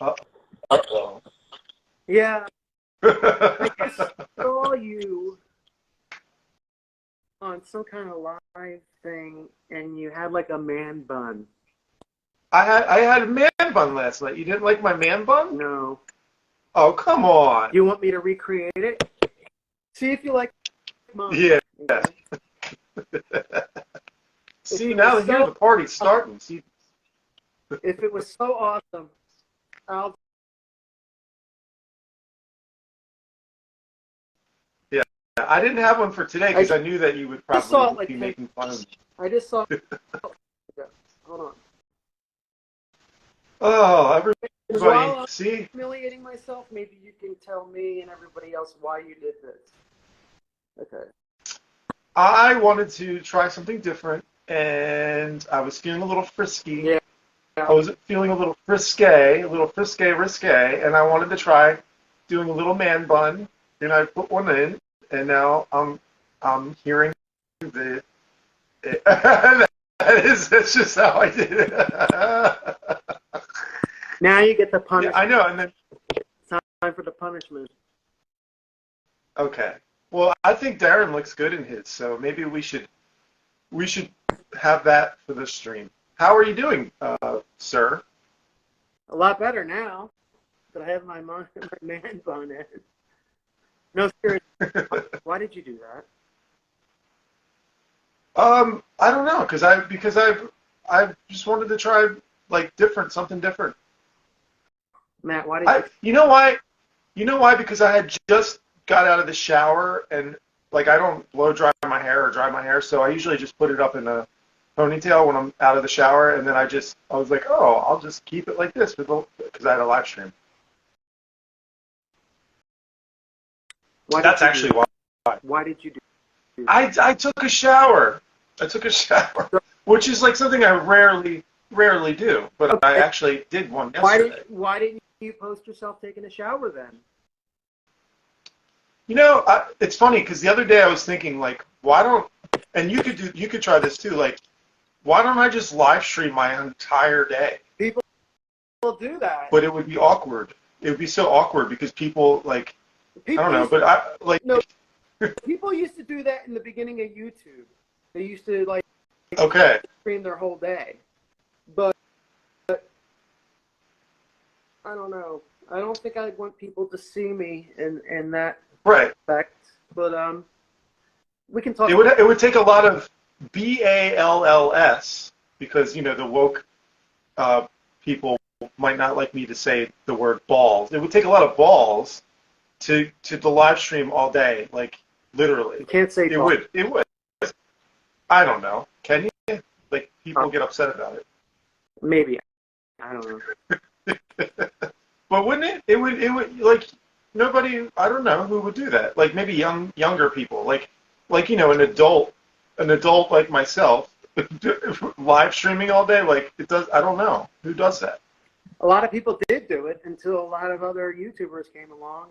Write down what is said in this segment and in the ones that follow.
Uh-oh. Yeah, I just saw you on some kind of live thing, and you had like a man bun. I had a man bun last night. You didn't like my man bun? No. Oh, come on. You want me to recreate it? See if you like mine. Yeah. Okay? See, now here the party's starting. See, if it was so awesome, I'll. yeah, I didn't have one for today because I knew that you would probably be making fun of me. I just saw. Hold on. Oh, everybody, see? Humiliating myself. Maybe you can tell me and everybody else why you did this. Okay. I wanted to try something different, and I was feeling a little frisky. Yeah. I was feeling a little risque, and I wanted to try doing a little man bun, and I put one in, and now I'm hearing the. That's just how I did it. Now you get the punishment. Yeah, I know, and then it's time for the punishment. Okay. Well, I think Darren looks good in his, so maybe we should have that for this stream. How are you doing, sir? A lot better now that I have my man bun in. No, seriously. Why did you do that? I don't know, because I just wanted to try like something different. Matt, why did you? You know why? You know why? Because I had just got out of the shower, and like I don't blow dry my hair or dry my hair, so I usually just put it up in a ponytail when I'm out of the shower, and then I was like, oh, I'll just keep it like this because I had a live stream. That's actually why. Why did you do that? I took a shower. Which is like something I rarely do, but okay. I actually did one yesterday. Why didn't you post yourself taking a shower then? You know, it's funny because the other day I was thinking like, why don't? And you could try this too. Like, why don't I just live stream my entire day? People will do that, but it would be awkward. It would be so awkward because people like. I don't know, but I like. No, people used to do that in the beginning of YouTube. They used to like stream their whole day, but I don't know. I don't think I'd want people to see me in that respect. But we can talk. It would take a lot of BALLS because the woke people might not like me to say the word balls. It would take a lot of balls to the live stream all day, like literally. You can't say balls. It would. I don't know. Can you? Like people get upset about it. Maybe. I don't know. But wouldn't it? It would like nobody. I don't know who would do that. Like maybe younger people. Like an adult like myself, live streaming all day. Like it does. I don't know who does that. A lot of people did do it until a lot of other YouTubers came along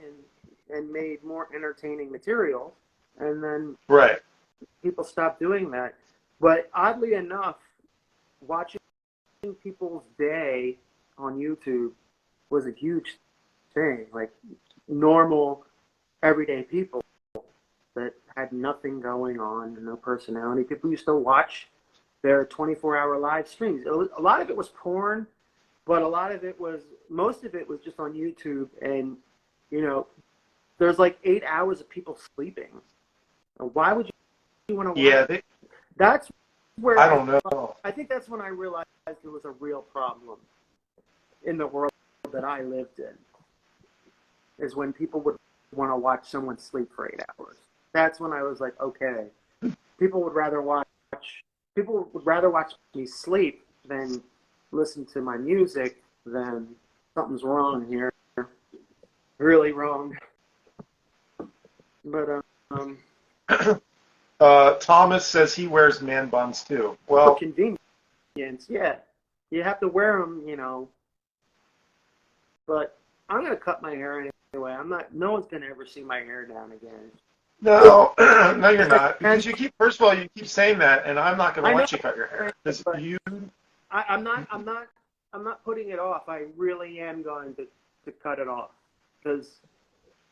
and made more entertaining material, and then people stopped doing that. But oddly enough, watching people's day on YouTube was a huge thing. Like normal, everyday people that had nothing going on and no personality. People used to watch their 24-hour live streams. A lot of it was porn, but most of it was just on YouTube. And, there's like 8 hours of people sleeping. Why would you want to watch? Yeah, that's where I don't know. I think that's when I realized there was a real problem in the world that I lived in. Is when people would want to watch someone sleep for 8 hours. That's when I was like, okay, people would rather watch me sleep than listen to my music. Then something's wrong here, really wrong. But Thomas says he wears man buns too. Well, for convenience, yeah, you have to wear them, But I'm gonna cut my hair anyway. No one's gonna ever see my hair down again. No, no, you're not. Because first of all, you keep saying that, and I'm not gonna watch you cut your hair. I'm not putting it off. I really am going to cut it off because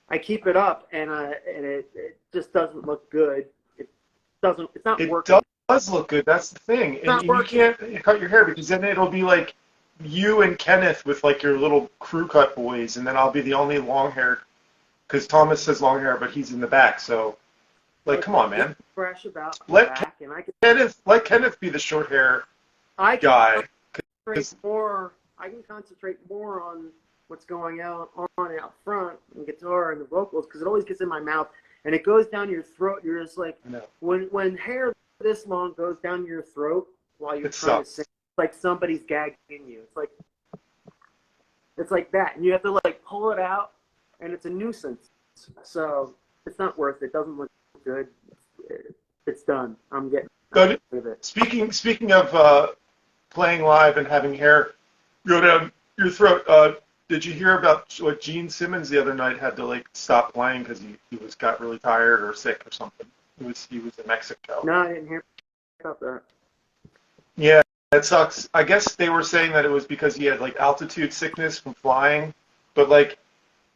I keep it up and it just doesn't look good. It's not working. It does look good. That's the thing. And you can't cut your hair because then it'll be like you and Kenneth with like your little crew cut boys, and then I'll be the only long hair because Thomas has long hair, but he's in the back. So, like, come on, man. Fresh about let Kenneth be the short hair guy. I can concentrate more on what's going out front and guitar and the vocals because it always gets in my mouth and it goes down your throat. You're just like, when hair this long goes down your throat while you're trying to sing, it's like somebody's gagging you. It's like that, and you have to like pull it out, and it's a nuisance. So it's not worth it. It doesn't look good. It's done. I'm getting rid of it. Speaking of playing live and having hair go down your throat, did you hear about what Gene Simmons the other night had to like stop playing because he got really tired or sick or something? He was in Mexico. No, I didn't hear about that. Yeah, it sucks. I guess they were saying that it was because he had like altitude sickness from flying, but like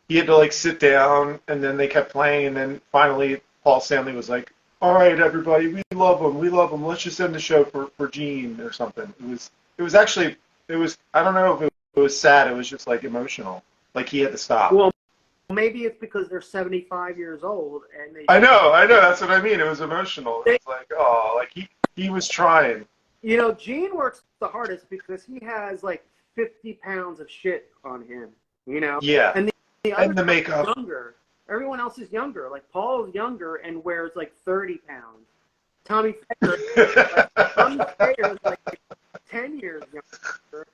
he had to like sit down and then they kept playing and then finally Paul Stanley was like, "All right, everybody, we love him. Let's just end the show for Gene or something." It was actually I don't know if it was sad. It was just like emotional. Like he had to stop. Well, maybe it's because they're 75 years old and they. I know. That's what I mean. It was emotional. It's like, oh, like he was trying. You know, Gene works the hardest because he has like 50 pounds of shit on him. You know. Yeah. And the makeup. Younger. Everyone else is younger. Like Paul's younger and wears like 30 pounds. Tommy Thayer is like 10 years younger.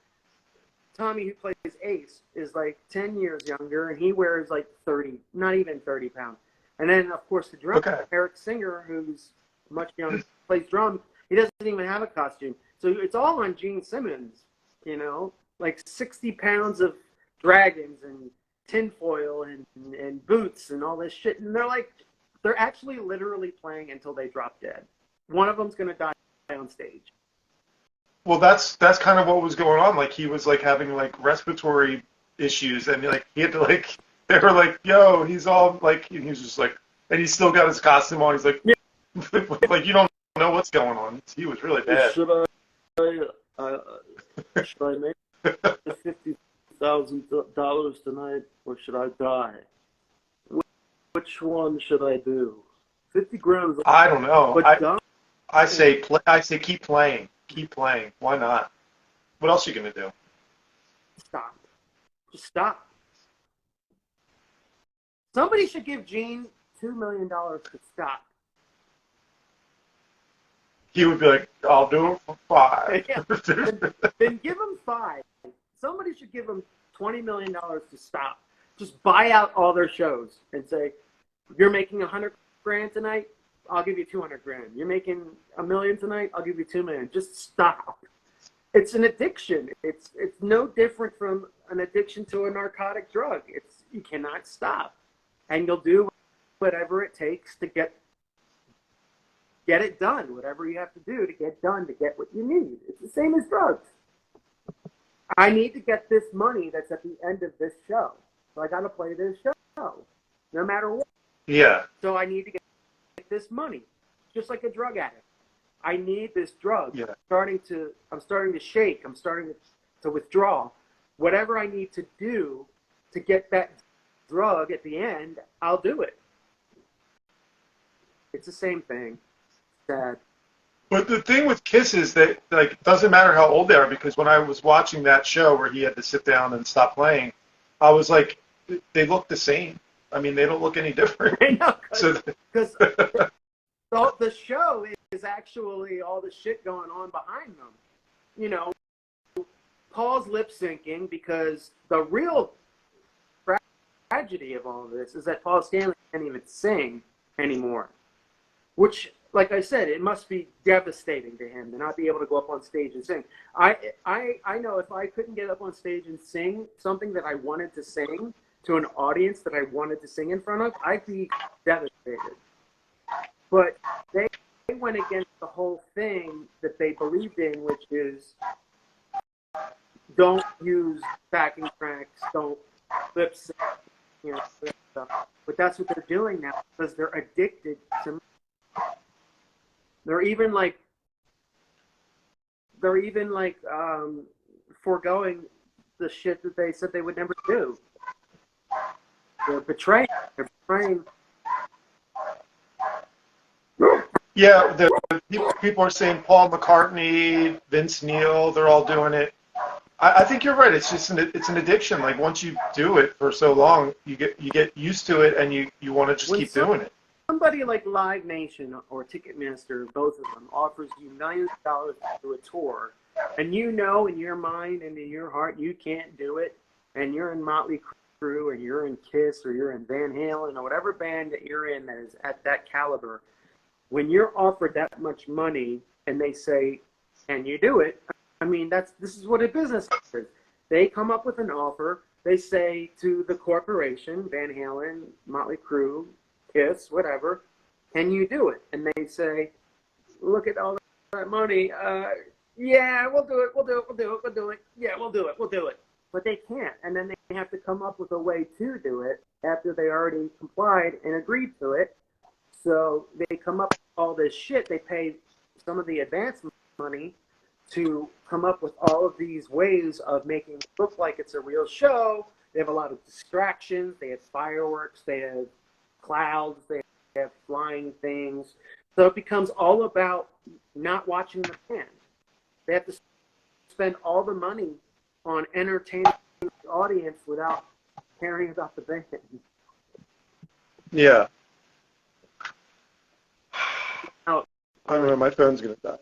Tommy, who plays Ace, is like 10 years younger, and he wears like 30, not even 30 pounds. And then, of course, the drummer, Eric Singer, who's much younger, plays drums. He doesn't even have a costume. So it's all on Gene Simmons, you know, like 60 pounds of dragons and tinfoil and boots and all this shit. And they're actually literally playing until they drop dead. One of them's going to die on stage. Well, that's kind of what was going on. Like he was like having like respiratory issues, and like he had to like they were like, "Yo, he's all like," and he was just like, and he still got his costume on. He's like, yeah. Like you don't know what's going on. He was really bad. Should I make $50,000 tonight, or should I die? Which one should I do? 50 grams. I don't know. I say keep playing. Keep playing. Why not? What else are you going to do? Stop. Just stop. Somebody should give Gene $2 million to stop. He would be like, I'll do it for $5. Yeah. Then give him $5. Somebody should give him $20 million to stop. Just buy out all their shows and say, you're making $100,000 tonight? I'll give you $200,000. You're making $1 million tonight? I'll give you $2 million. Just stop. It's an addiction. It's no different from an addiction to a narcotic drug. You cannot stop, and you'll do whatever it takes to get it done. Whatever you have to do to get done to get what you need. It's the same as drugs. I need to get this money that's at the end of this show, so I got to play this show, no matter what. Yeah. So I need to get this money, just like a drug addict. I need this drug. Yeah. I'm starting to shake. I'm starting to withdraw. Whatever I need to do to get that drug at the end, I'll do it. It's the same thing. Sad. But the thing with Kiss is that like it doesn't matter how old they are, because when I was watching that show where he had to sit down and stop playing, I was like, they look the same. I mean, they don't look any different. I know, because the show is actually all the shit going on behind them. You know, Paul's lip syncing because the real tragedy of all of this is that Paul Stanley can't even sing anymore. Which, like I said, it must be devastating to him to not be able to go up on stage and sing. I know if I couldn't get up on stage and sing something that I wanted to sing to an audience that I wanted to sing in front of, I'd be devastated. But they went against the whole thing that they believed in, which is don't use backing tracks, don't lip sync, stuff. But that's what they're doing now because they're addicted to. They're even like foregoing the shit that they said they would never do. They're betraying. They're betraying. Yeah, people are saying Paul McCartney, Vince Neil, they're all doing it. I think you're right. It's just it's an addiction. Like once you do it for so long, you get used to it, and you want to just keep doing it. Somebody like Live Nation or Ticketmaster, both of them, offers you millions of dollars to do a tour, and you know in your mind and in your heart you can't do it, and you're in Motley Crue, or you're in Kiss, or you're in Van Halen, or whatever band that you're in that is at that caliber. When you're offered that much money and they say, "Can you do it?" I mean, this is what a business is. They come up with an offer. They say to the corporation, Van Halen, Motley Crue, Kiss, whatever, "Can you do it?" And they say, "Look at all that money. Yeah, we'll do it. We'll do it. We'll do it. We'll do it. Yeah, we'll do it. We'll do it." But they can't. And then they have to come up with a way to do it after they already complied and agreed to it. So they come up with all this shit. They pay some of the advance money to come up with all of these ways of making it look like it's a real show. They have a lot of distractions. They have fireworks. They have clouds. They have flying things. So it becomes all about not watching the band. They have to spend all the money on entertaining the audience without caring about the band. Yeah. I don't know. My phone's gonna die.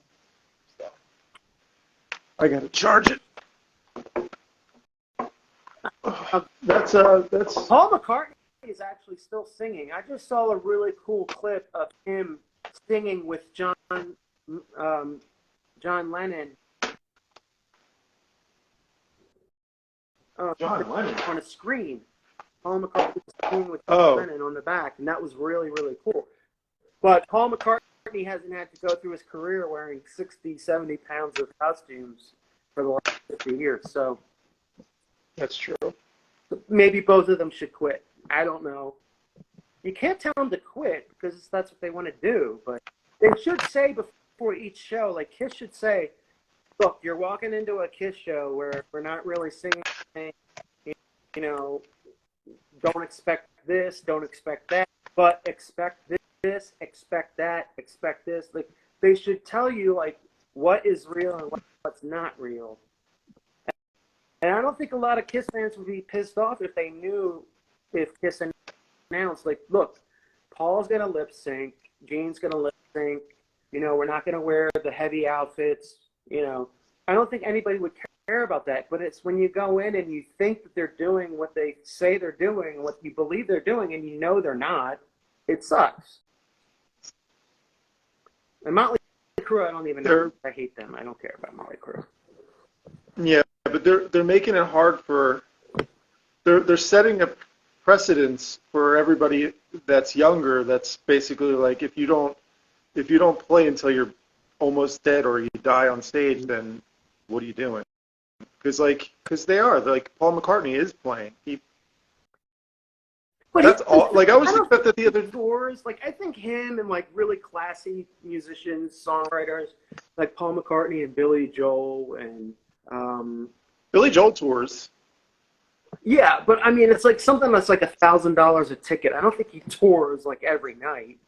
I gotta charge it. That's Paul McCartney is actually still singing. I just saw a really cool clip of him singing with John Lennon. John Lennon on a screen. Paul McCartney was singing with John Lennon on the back, and that was really, really cool. But Paul McCartney hasn't had to go through his career wearing 60, 70 pounds of costumes for the last 50 years. So that's true. Maybe both of them should quit. I don't know. You can't tell them to quit because that's what they want to do. But they should say before each show, like Kiss should say, "Look, you're walking into a Kiss show where we're not really singing. You know, don't expect this, don't expect that, but expect this, expect that, expect this." Like they should tell you like what is real and what's not real. And I don't think a lot of Kiss fans would be pissed off if they knew if Kiss announced like, "Look, Paul's gonna lip sync, Gene's gonna lip sync. You know, we're not gonna wear the heavy outfits." You know, I don't think anybody would care about that. But it's when you go in and you think that they're doing what they say they're doing, what you believe they're doing, and you know they're not. It sucks. And Motley Crue, I don't even know. I hate them. I don't care about Motley Crue. Yeah, but they're making it hard for. They're setting a precedence for everybody that's younger. That's basically like if you don't play until you're almost dead or you die on stage, then what are you doing? Because they are like Paul McCartney is playing. That's all. Like I was expecting that the other tours. Like I think him and like really classy musicians, songwriters like Paul McCartney and Billy Joel and Billy Joel tours. Yeah, but I mean it's like something that's like $1,000 a ticket. I don't think he tours like every night.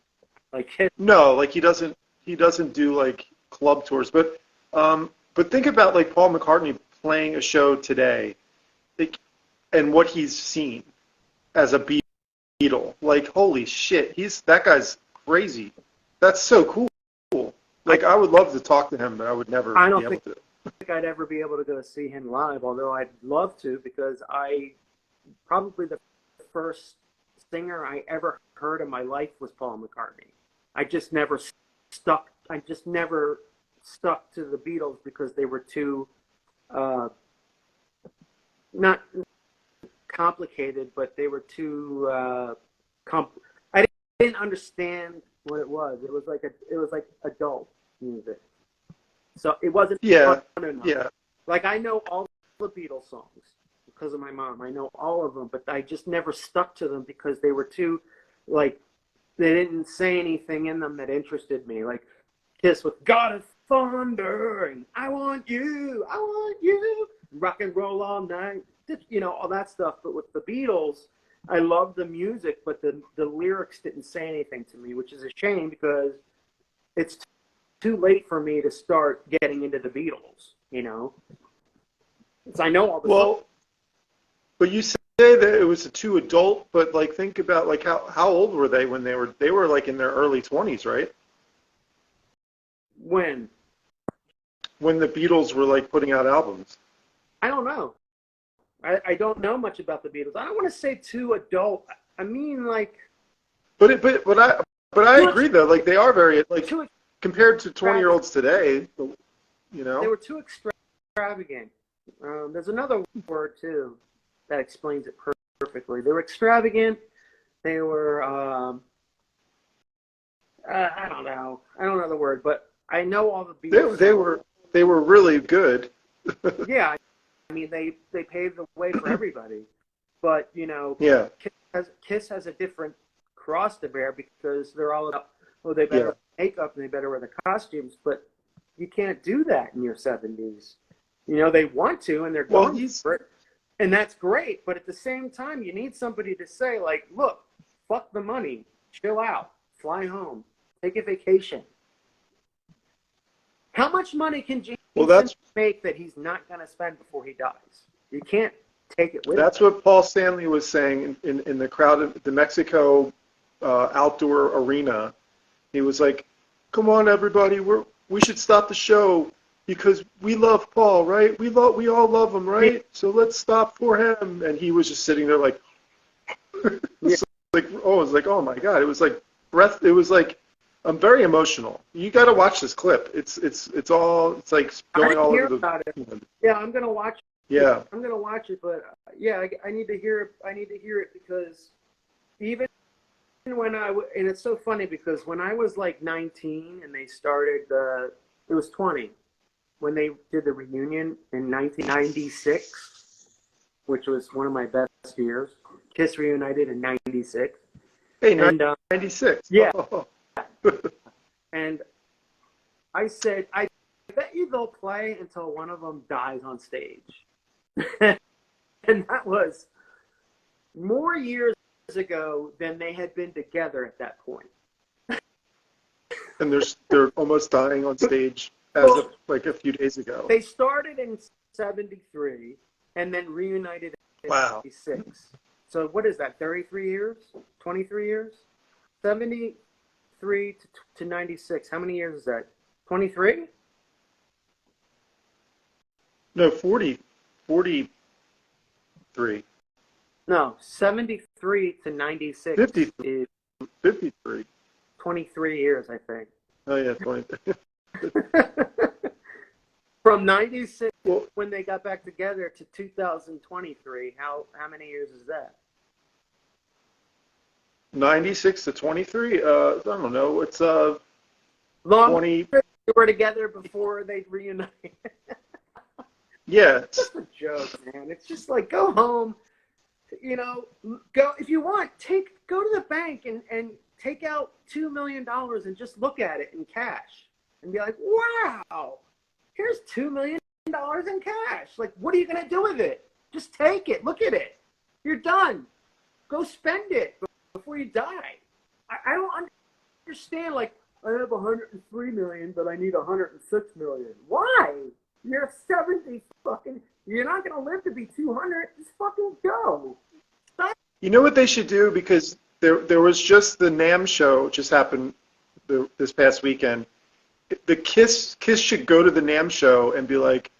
Like no, like he doesn't do like club tours. But think about like Paul McCartney playing a show today, like, and what he's seen as a Beatle. Like holy shit, that guy's crazy. That's so cool. Like I would love to talk to him, but I would never be able to. I don't think I'd ever be able to go see him live, although I'd love to because probably the first singer I ever heard in my life was Paul McCartney. I just never stuck to the Beatles because they were too not complicated, but they were too I didn't understand what it was. It was like adult music. So it wasn't fun enough. Yeah. Like I know all the Beatles songs because of my mom. I know all of them, but I just never stuck to them because they were too, like, they didn't say anything in them that interested me. Like Kiss with God of Thunder and I Want You, rock and roll all night, you know, all that stuff. But with the Beatles, I loved the music, but the lyrics didn't say anything to me, which is a shame because it's too late for me to start getting into the Beatles, you know? Because I know all the songs. But you say that it was too adult, but like think about like how old were they when they were like in their early 20s, right? When the Beatles were like putting out albums. I don't know. I don't know much about the Beatles. I don't want to say too adult. I mean like. But I agree though. Like they are very like compared to 20-year-olds today, you know. They were too extravagant. There's another word too that explains it perfectly. They were extravagant. They were I don't know. I don't know the word, but I know all the Beatles. They were really good. Yeah, I mean they paved the way for everybody. But you know, yeah. Kiss has a different cross to bear because they're all about they better makeup and they better wear the costumes, but you can't do that in your 70s. You know, they want to and they're going for it. And that's great, but at the same time, you need somebody to say, like, look, fuck the money, chill out, fly home, take a vacation. How much money can Gene make that he's not going to spend before he dies? You can't take it with him. That's what Paul Stanley was saying in the crowd at the Mexico outdoor arena. He was like, come on, everybody, we should stop the show. Because we love Paul, right? We all love him, right? So let's stop for him. And he was just sitting there like, oh my God! It was like It was like I'm very emotional. You got to watch this clip. It's like going all over the. Yeah, I'm gonna watch. Yeah, I'm gonna watch it, but I need to hear it. I need to hear it because even when and it's so funny because when I was like 19 and they started it was 20. When they did the reunion in 1996, which was one of my best years. Kiss reunited in 96. Hey, 96. Yeah. Oh. And I said, I bet you they'll play until one of them dies on stage. And that was more years ago than they had been together at that point. And they're almost dying on stage. As of like a few days ago. They started in 73 and then reunited in 96. So what is that, 33 years? 23 years? 73 to 96. How many years is that? 23? No, 40. 43. No, 73 to 96 is 53. 23 years, I think. Oh, yeah, 23. From 96 when they got back together to 2023, how many years is that? 96 to 23? I don't know. It's long 20. They were together before they reunited. Yeah. It's just a joke, man. It's just like go home, you know, go if you want, go to the bank and take out $2 million and just look at it in cash. And be like, wow, here's $2 million in cash. Like, what are you going to do with it? Just take it. Look at it. You're done. Go spend it before you die. I don't understand, like, I have $103 million, but I need $106 million. Why? You're 70 fucking, you're not going to live to be 200. Just fucking go. Stop. You know what they should do? Because there was just the NAMM show just happened this past weekend. The Kiss should go to the NAMM show and be like,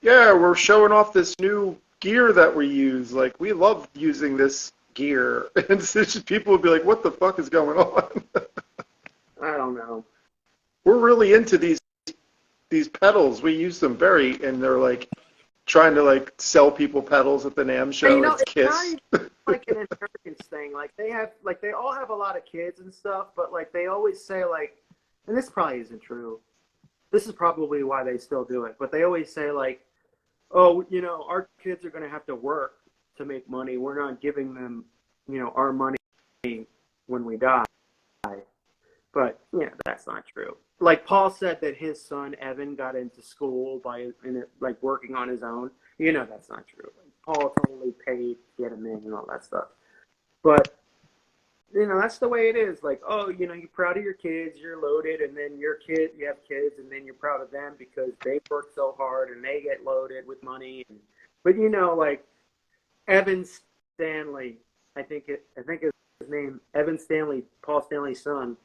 yeah, we're showing off this new gear that we use. Like, we love using this gear. And people would be like, what the fuck is going on? I don't know. We're really into these pedals. We use them and they're like trying to like sell people pedals at the NAMM show. And, you know, it's Kiss. Not even like an inheritance thing. Like they all have a lot of kids and stuff, but like they always say like, and this probably isn't true. This is probably why they still do it. But they always say, like, oh, our kids are going to have to work to make money. We're not giving them, our money when we die. But, that's not true. Like Paul said that his son, Evan, got into school by working on his own. That's not true. Paul totally paid to get him in and all that stuff. But, that's the way it is. Like, oh, you're proud of your kids, you're loaded, and then you have kids, and then you're proud of them because they work so hard and they get loaded with money. But, like Evan Stanley, I think his name, Evan Stanley, Paul Stanley's son,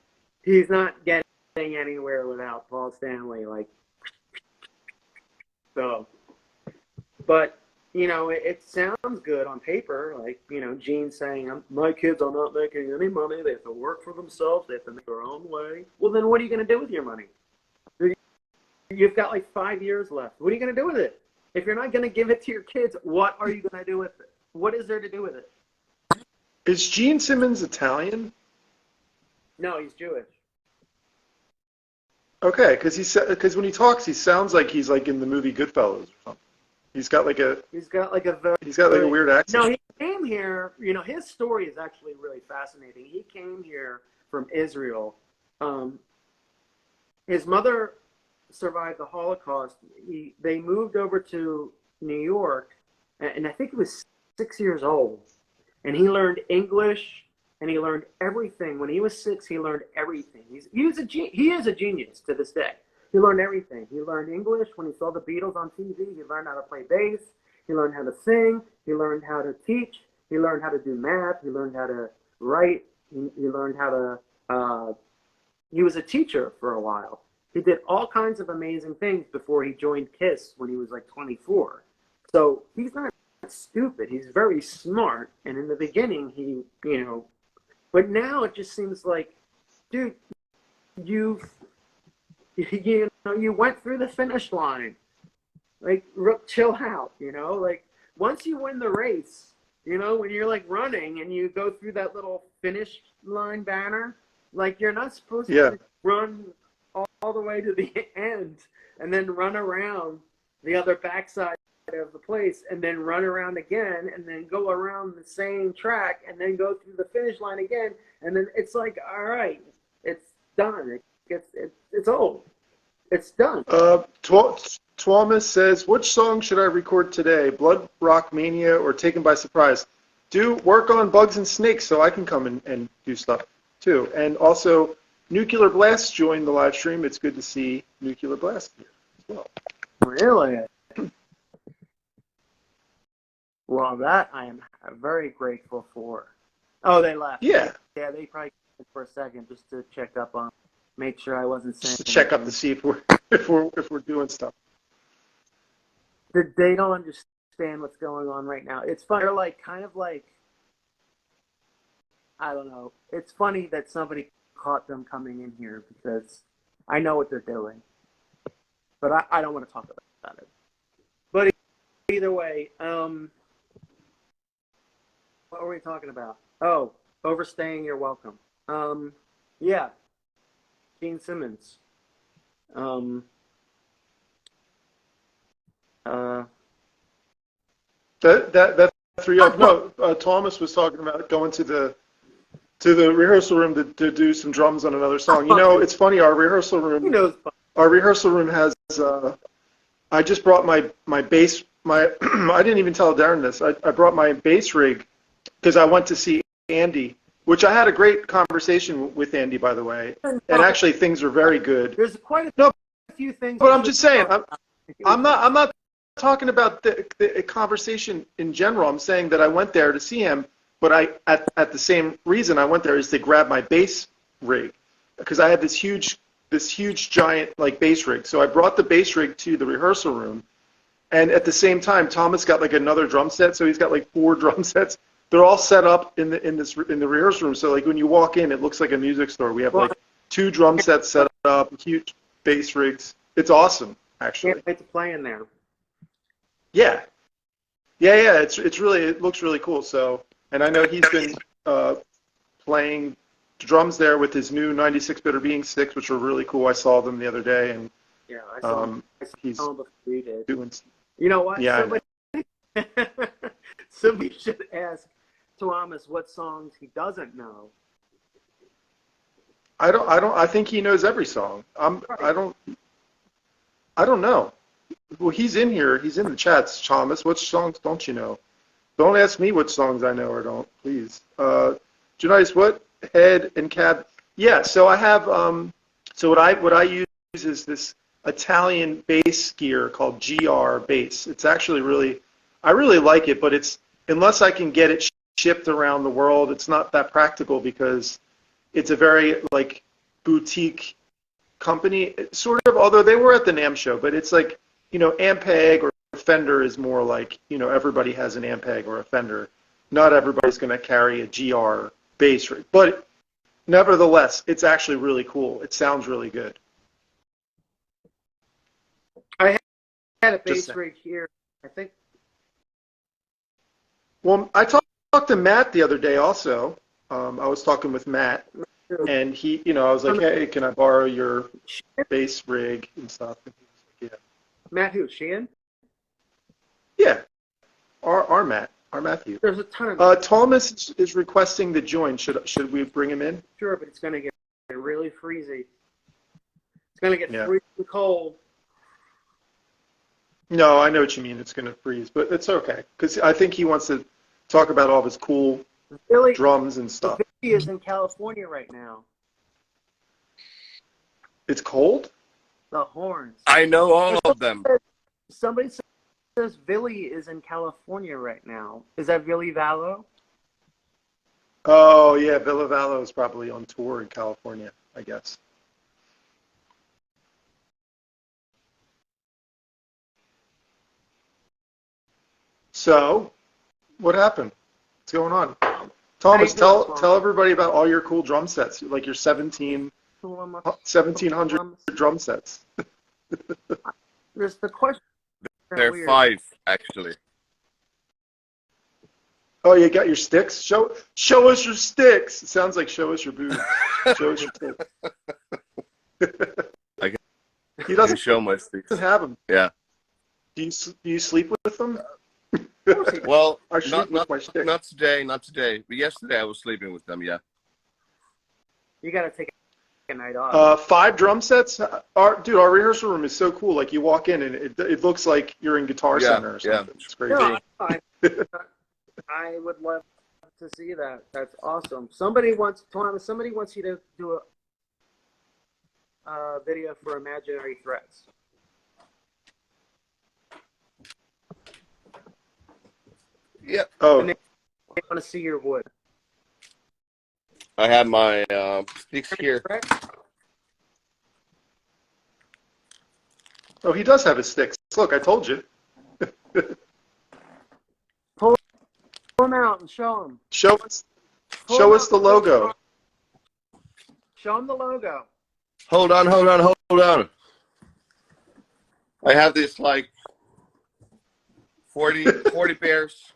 he's not getting anywhere without Paul Stanley. Like, so, but, it sounds good on paper. Like, Gene saying, my kids are not making any money. They have to work for themselves. They have to make their own way. Well, then what are you going to do with your money? You've got like 5 years left. What are you going to do with it? If you're not going to give it to your kids, what are you going to do with it? What is there to do with it? Is Gene Simmons Italian? No, he's Jewish. Okay, because when he talks, he sounds like he's like in the movie Goodfellas or something. He's got like a weird accent. No, he came here. His story is actually really fascinating. He came here from Israel. His mother survived the Holocaust. They moved over to New York, and I think he was 6 years old. And he learned English, and he learned everything. When he was 6, he learned everything. He is a genius to this day. He learned everything. He learned English. When he saw the Beatles on TV, he learned how to play bass. He learned how to sing. He learned how to teach. He learned how to do math. He learned how to write. He learned how to, he was a teacher for a while. He did all kinds of amazing things before he joined KISS when he was like 24. So he's not stupid. He's very smart. And in the beginning, but now it just seems like, dude, you went through the finish line. Like, chill out, like once you win the race, when you're like running and you go through that little finish line banner, like you're not supposed to run all the way to the end and then run around the other backside of the place and then run around again and then go around the same track and then go through the finish line again. And then it's like, all right, it's done. It's old. It's done. Tuomas says, which song should I record today? Blood Rock Mania or Taken by Surprise? Do work on Bugs and Snakes so I can come and do stuff too. And also, Nuclear Blast joined the live stream. It's good to see Nuclear Blast here as well. Really? Well, that I am very grateful for. Oh, they left. Yeah. Yeah, they probably came for a second just to check up on, make sure I wasn't saying. Just to check up to see if we're doing stuff. They don't understand what's going on right now. It's fun. They're like kind of like, I don't know. It's funny that somebody caught them coming in here because I know what they're doing, but I don't want to talk about it. But either way, what were we talking about? Oh, overstaying your welcome. Yeah, Gene Simmons. That 3-0. No, Thomas was talking about going to the rehearsal room to do some drums on another song. It's funny. Our rehearsal room has. I just brought my bass. I didn't even tell Darren this. I brought my bass rig because I went to see Andy, which I had a great conversation with Andy, by the way. And actually, things are very good. There's quite a few things. But I'm just saying. I'm not talking about the conversation in general. I'm saying that I went there to see him, but at the same reason I went there is to grab my bass rig because I had this huge giant like bass rig. So I brought the bass rig to the rehearsal room, and at the same time Thomas got like another drum set. So he's got like 4 drum sets. They're all set up in the rehearsal room. So like when you walk in, it looks like a music store. We have like 2 drum sets set up, huge bass rigs. It's awesome, actually. Can't wait to play in there. Yeah. It looks really cool. So, and I know he's been playing drums there with his new 96 Bitter Being sticks, which are really cool. I saw them the other day, and yeah, I saw he's them before you did. doing. You know what? Yeah, I know. Somebody should ask Tuomas what songs he doesn't know. I think he knows every song. I don't know. Well, he's in here. He's in the chats, Thomas. Which songs don't you know? Don't ask me which songs I know or don't, please. Janice, what head and cab? Yeah, so I have so what I use is this Italian bass gear called GR bass. It's actually I really like it, but it's unless I can get it shipped around the world, it's not that practical because it's a very like boutique company, sort of. Although they were at the NAMM show, but it's like Ampeg or Fender is more like everybody has an Ampeg or a Fender. Not everybody's going to carry a GR bass rig, but nevertheless, it's actually really cool. It sounds really good. I had a bass rig here, I think. Well, I talked to Matt the other day also. I was talking with Matt, and he, I was like, hey, can I borrow your bass rig and stuff? And he was like, yeah. Matt who? Sheehan? Yeah. Our Matt. Our Matthew. There's a ton of Thomas is requesting to join. Should we bring him in? Sure, but it's going to get really freezy. It's going to get freezing cold. No, I know what you mean. It's going to freeze, but it's okay because I think he wants to talk about all of his cool drums and stuff. Billy is in California right now. It's cold? The horns. I know all of them. Somebody says Billy is in California right now. Is that Billy Vallow? Oh, yeah. Billy Vallow is probably on tour in California, I guess. So, what happened? What's going on? Thomas, tell everybody about all your cool drum sets, like your 1700 drum sets. There's the question. There are 5, actually. Oh, you got your sticks? Show us your sticks. It sounds like show us your boobs. Show us your sticks. He doesn't show my sticks. Doesn't have them. Yeah. Do you sleep with them? Well, not today, but yesterday I was sleeping with them. Yeah. You gotta take a night off. 5 drum sets. Our rehearsal room is so cool. Like you walk in and it looks like you're in Guitar Center or something. Yeah. It's crazy. No, I would love to see that. That's awesome. Somebody wants you to do a video for Imaginary Threats. Yeah. Oh. And they want to see your wood. I have my sticks here. Oh, he does have his sticks. Look, I told you. Pull them out and show them. Show us the logo. Show them the logo. Hold on. I have this like 40 pairs.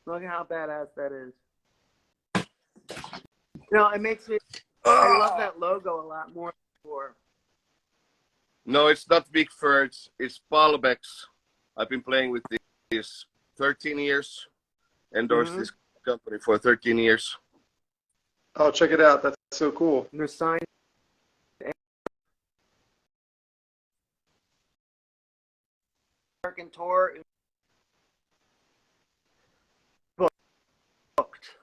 Look at how badass that is. It makes me. I love that logo a lot more than before. No, it's not Big Furs. It's Palbex. I've been playing with this 13 years. Endorsed this company for 13 years. Oh, check it out. That's so cool. And they're signed. American tour. Booked.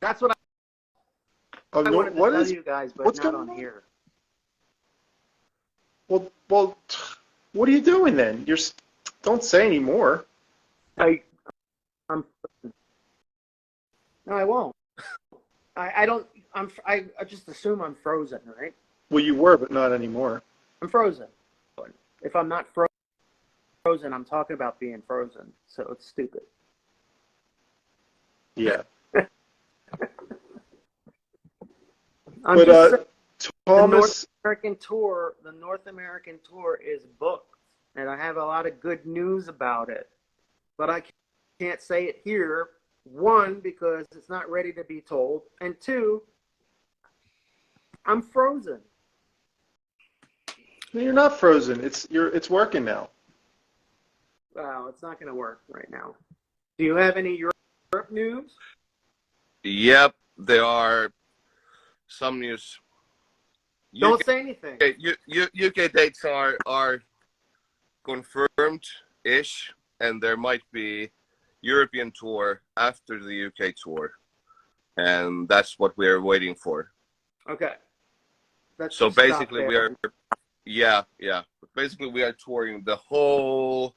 That's what I wanted to tell you guys, but what's not going on here. Well, what are you doing then? Don't say any more. No, I won't. I don't. I just assume I'm frozen, right? Well, you were, but not anymore. I'm frozen. If I'm not frozen, I'm talking about being frozen. So it's stupid. Yeah. Thomas, the North American tour is booked, and I have a lot of good news about it, but I can't say it here. 1, because it's not ready to be told, and 2, I'm frozen. You're not frozen. It's working now. Wow, it's not going to work right now. Do you have any Europe news? Yep, there are some news. Don't say anything. UK dates are confirmed-ish, and there might be European tour after the UK tour, and that's what we're waiting for. Okay. So basically, basically we are touring the whole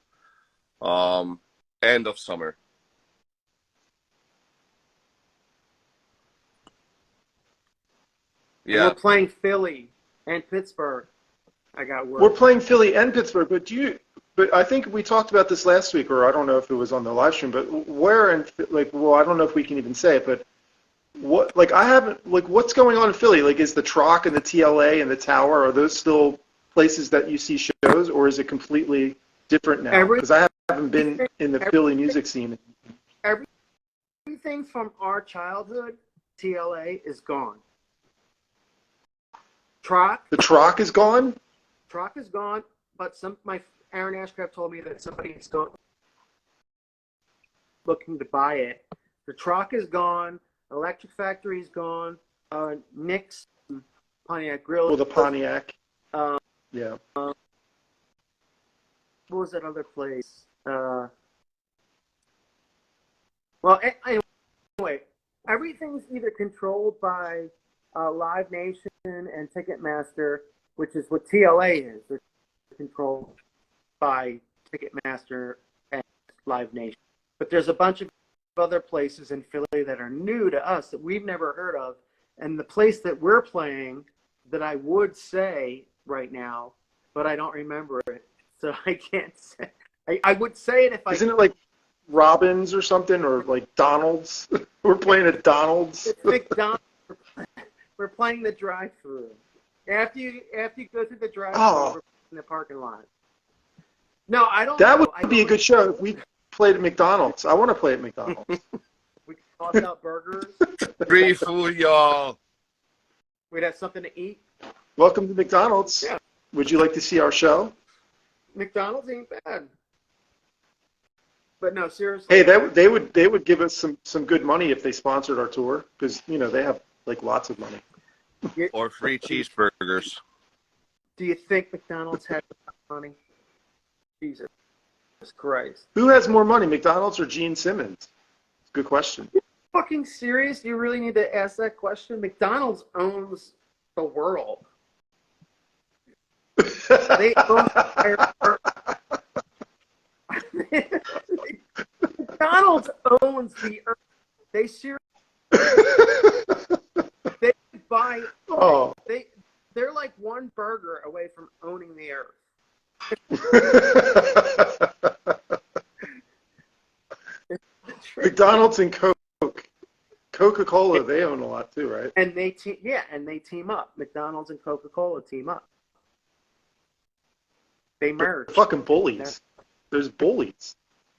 end of summer. Yeah. And we're playing Philly and Pittsburgh. I got word. We're playing Philly and Pittsburgh, but I think we talked about this last week, or I don't know if it was on the live stream, but where in, like, well, I don't know if we can even say it, but what, like, I haven't, like, what's going on in Philly? Like, is the Troc and the TLA and the Tower, are those still places that you see shows, or is it completely different now? Because I haven't been in the Philly music scene. Everything from our childhood, TLA, is gone. Troc. The Troc is gone? Troc is gone, but Aaron Ashcraft told me that somebody is looking to buy it. The Troc is gone. Electric Factory is gone. Nick's Pontiac Grill. Well, the Pontiac. Yeah. What was that other place? Well, anyway, everything's either controlled by Live Nation and Ticketmaster, which is what TLA is. They're controlled by Ticketmaster and Live Nation. But there's a bunch of other places in Philly that are new to us that we've never heard of. And the place that we're playing that I would say right now, but I don't remember it, so I can't say. I would say it if I... Isn't it like Robbins or something, or like Donald's? We're playing at Donald's. It's McDonald's. We're playing the drive-thru. After you go through the drive-thru, we're in the parking lot. No, I don't. That would be a good show if we played at McDonald's. I want to play at McDonald's. We could toss out burgers. Free food, y'all. We'd have something to eat. Welcome to McDonald's. Yeah. Would you like to see our show? McDonald's ain't bad. But no, seriously. Hey, they would give us some good money if they sponsored our tour, because they have like lots of money. Or free cheeseburgers. Do you think McDonald's had money? Jesus Christ. Who has more money, McDonald's or Gene Simmons? It's a good question. Are you fucking serious? You really need to ask that question? McDonald's owns the world. They own McDonald's owns the earth. They seriously they buy. Oh. They're like one burger away from owning the earth. McDonald's and Coca-Cola, they own a lot too, right? And they team up. McDonald's and Coca-Cola team up. They merge. They're fucking bullies. There's bullies.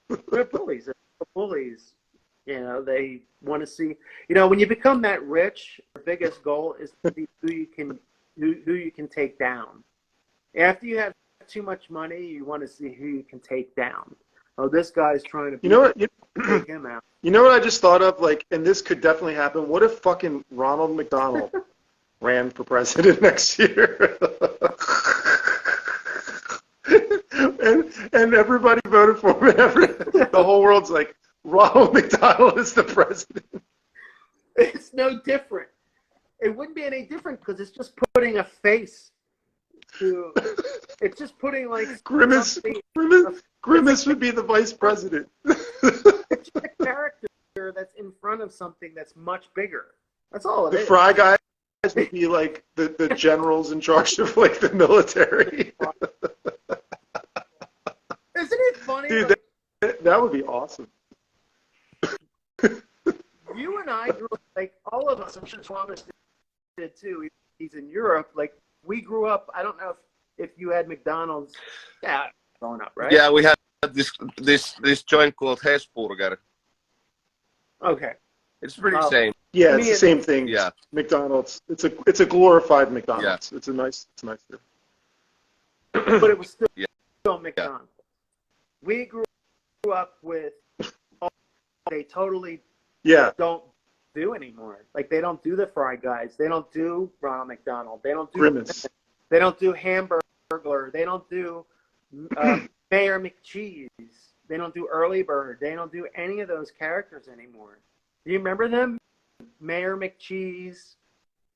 They're bullies. They're bullies. They want to see. When you become that rich, your biggest goal is to be who you can take down. After you have too much money, you want to see who you can take down. Oh, this guy's trying to. Take him out. You know what I just thought of? Like, and this could definitely happen. What if fucking Ronald McDonald ran for president next year? and everybody voted for him. The whole world's like, Ronald McDonald is the president. It's no different. It wouldn't be any different because it's just putting a face to. It's just putting like Grimace. Grimace would be the vice president. It's just a character that's in front of something that's much bigger. That's all it is. The Fry guys would be like the generals in charge of like the military. Isn't it funny? Dude, that would be awesome. You and I grew up, like all of us, I'm sure Tuomas did too. He's in Europe. Like we grew up. I don't know if you had McDonald's. Yeah, growing up, right? Yeah, we had this joint called Hesburger. Okay. It's pretty the same. Yeah, it's the same thing. Yeah. McDonald's. It's a glorified McDonald's. Yeah. It's nice. but it was still, Yeah. McDonald's. We grew up with they totally don't do anymore. Like they don't do the Fry Guys. They don't do Ronald McDonald. They don't do Grimace. They don't do Hamburglar. They don't do Mayor McCheese. They don't do Early Bird. They don't do any of those characters anymore. Do you remember them? Mayor McCheese,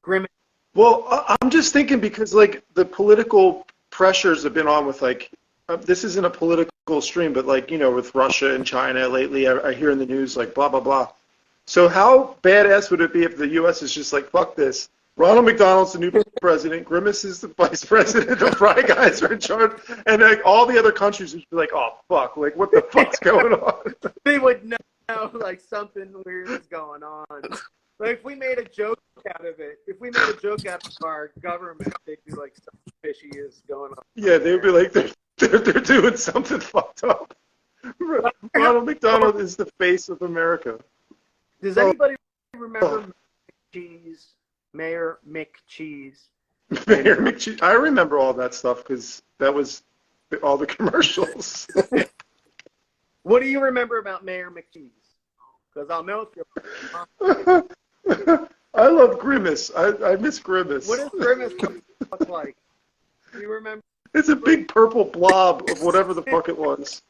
Grimace. Well, I'm just thinking because like the political pressures have been on with like this isn't a political stream, but like with Russia and China lately, I hear in the news like blah blah blah. So how badass would it be if the U.S. is just like fuck this? Ronald McDonald's the new president. Grimace is the vice president. The Fry Guys are in charge, and like all the other countries would be like, "Oh fuck! Like what the fuck's going on?" They would know like something weird is going on. Like if we made a joke out of it, if we made a joke out of our government, they'd be like, "Something fishy is going on." Yeah, they'd be like, "They're doing something fucked up." Ronald McDonald is the face of America. Does anybody remember McCheese? Mayor McCheese. Mayor McCheese. I remember all that stuff because that was all the commercials. What do you remember about Mayor McCheese? Because I'll know if you're. I love Grimace. I miss Grimace. What does Grimace look like? Do you remember? It's a big purple blob of whatever the fuck it was.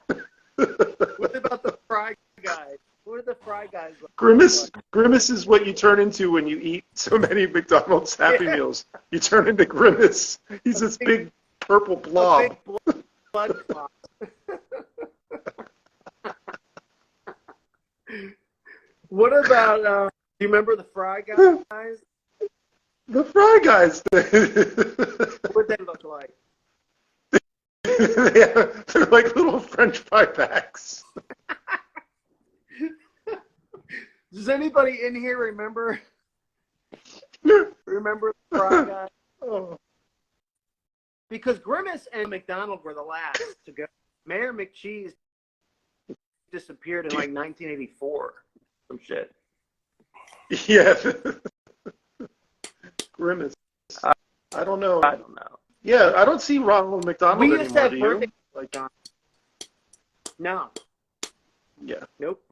What about the Fry Guys? What are the Fry Guys like? Grimace is what you turn into when you eat so many McDonald's Happy Meals. You turn into Grimace. He's this big purple blob. A big blood clot. What about, do you remember the Fry Guys? The Fry Guys. What did they look like? They're like little French fry packs. Does anybody in here remember the Fry Guys? Oh. Because Grimace and McDonald were the last to go. Mayor McCheese disappeared in like 1984. Some shit. Yeah. Grimace. I don't know. I don't know. Yeah, I don't see Ronald McDonald We used to anymore, have do you? birthday. No. Yeah. Nope.